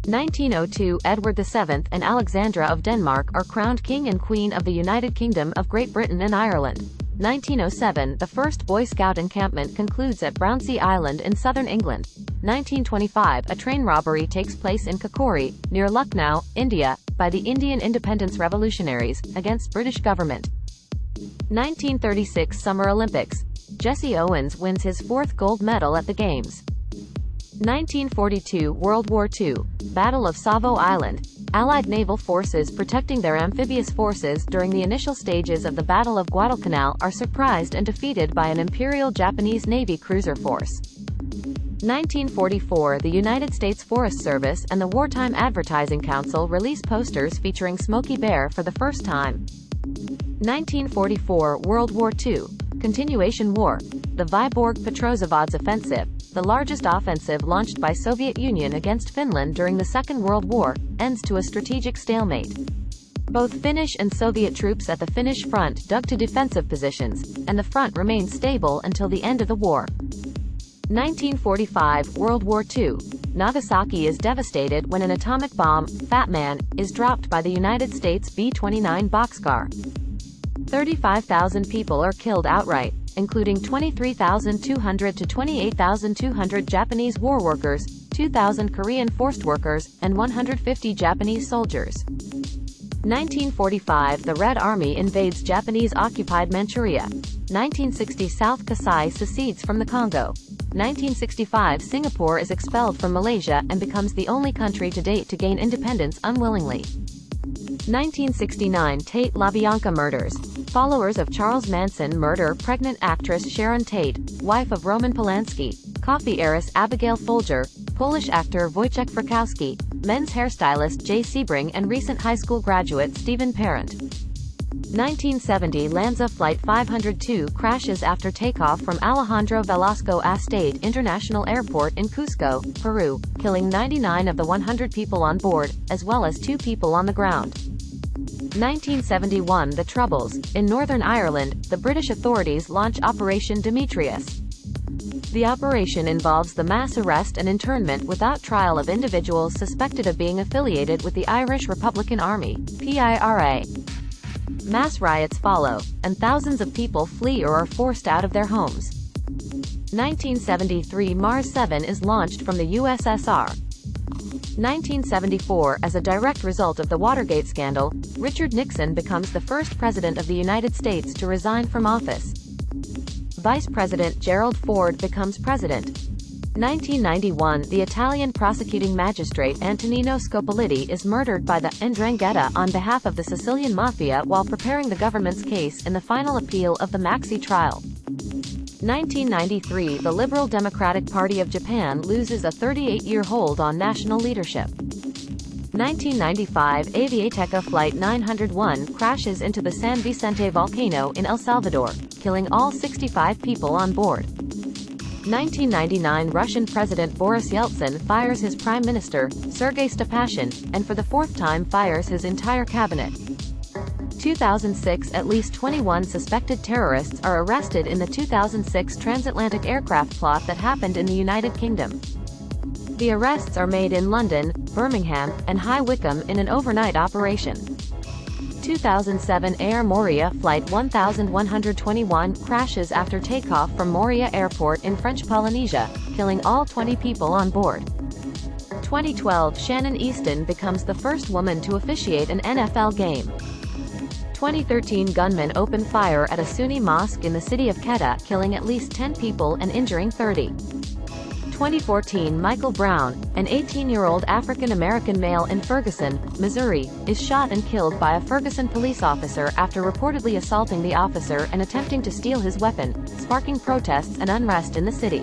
1902 – Edward VII and Alexandra of Denmark are crowned King and Queen of the United Kingdom of Great Britain and Ireland. 1907 – The first Boy Scout encampment concludes at Brownsea Island in southern England. 1925 – A train robbery takes place in Kakori, near Lucknow, India, by the Indian independence revolutionaries, against British government. 1936 Summer Olympics. Jesse Owens wins his fourth gold medal at the Games. 1942 World War II. Battle of Savo Island. Allied naval forces protecting their amphibious forces during the initial stages of the Battle of Guadalcanal are surprised and defeated by an Imperial Japanese Navy cruiser force. 1944 The United States Forest Service and the Wartime Advertising Council release posters featuring Smokey Bear for the first time. 1944 World War II. Continuation War. The Vyborg-Petrozavodsk Offensive, the largest offensive launched by Soviet Union against Finland during the Second World War, ends to a strategic stalemate. Both Finnish and Soviet troops at the Finnish front dug to defensive positions, and the front remained stable until the end of the war. 1945 World War II. Nagasaki is devastated when an atomic bomb, Fat Man, is dropped by the United States B-29 boxcar. 35,000 people are killed outright, including 23,200 to 28,200 Japanese war workers, 2,000 Korean forced workers, and 150 Japanese soldiers. 1945 The Red Army invades Japanese-occupied Manchuria. 1960 South Kasai secedes from the Congo. 1965 Singapore is expelled from Malaysia and becomes the only country to date to gain independence unwillingly. 1969 Tate LaBianca murders. Followers of Charles Manson murder pregnant actress Sharon Tate, wife of Roman Polanski, coffee heiress Abigail Folger, Polish actor Wojciech Frykowski, men's hairstylist Jay Sebring and recent high school graduate Stephen Parent. 1970 Lanza Flight 502 crashes after takeoff from Alejandro Velasco Astade International Airport in Cusco, Peru, killing 99 of the 100 people on board, as well as 2 people on the ground. 1971 The Troubles. In Northern Ireland, the British authorities launch Operation Demetrius. The operation involves the mass arrest and internment without trial of individuals suspected of being affiliated with the Irish Republican Army, PIRA. Mass riots follow, and thousands of people flee or are forced out of their homes. 1973 Mars 7 is launched from the USSR. 1974 As a direct result of the Watergate scandal, Richard Nixon becomes the first president of the United States to resign from office. Vice President Gerald Ford becomes president. 1991 The Italian prosecuting magistrate Antonino Scopoliti is murdered by the 'Ndrangheta on behalf of the Sicilian Mafia while preparing the government's case in the final appeal of the Maxi trial. 1993 The Liberal Democratic Party of Japan loses a 38-year hold on national leadership. 1995 Aviateca Flight 901 crashes into the San Vicente volcano in El Salvador, killing all 65 people on board. 1999 Russian President Boris Yeltsin fires his Prime Minister, Sergei Stepashin, and for the 4th time fires his entire cabinet. 2006 At least 21 suspected terrorists are arrested in the 2006 transatlantic aircraft plot that happened in the United Kingdom. The arrests are made in London, Birmingham, and High Wycombe in an overnight operation. 2007 Air Moria Flight 1121 crashes after takeoff from Moria Airport in French Polynesia, killing all 20 people on board. 2012 Shannon Easton becomes the first woman to officiate an NFL game. 2013 gunmen open fire at a Sunni mosque in the city of Quetta, killing at least 10 people and injuring 30. 2014 Michael Brown, an 18-year-old African-American male in Ferguson, Missouri, is shot and killed by a Ferguson police officer after reportedly assaulting the officer and attempting to steal his weapon, sparking protests and unrest in the city.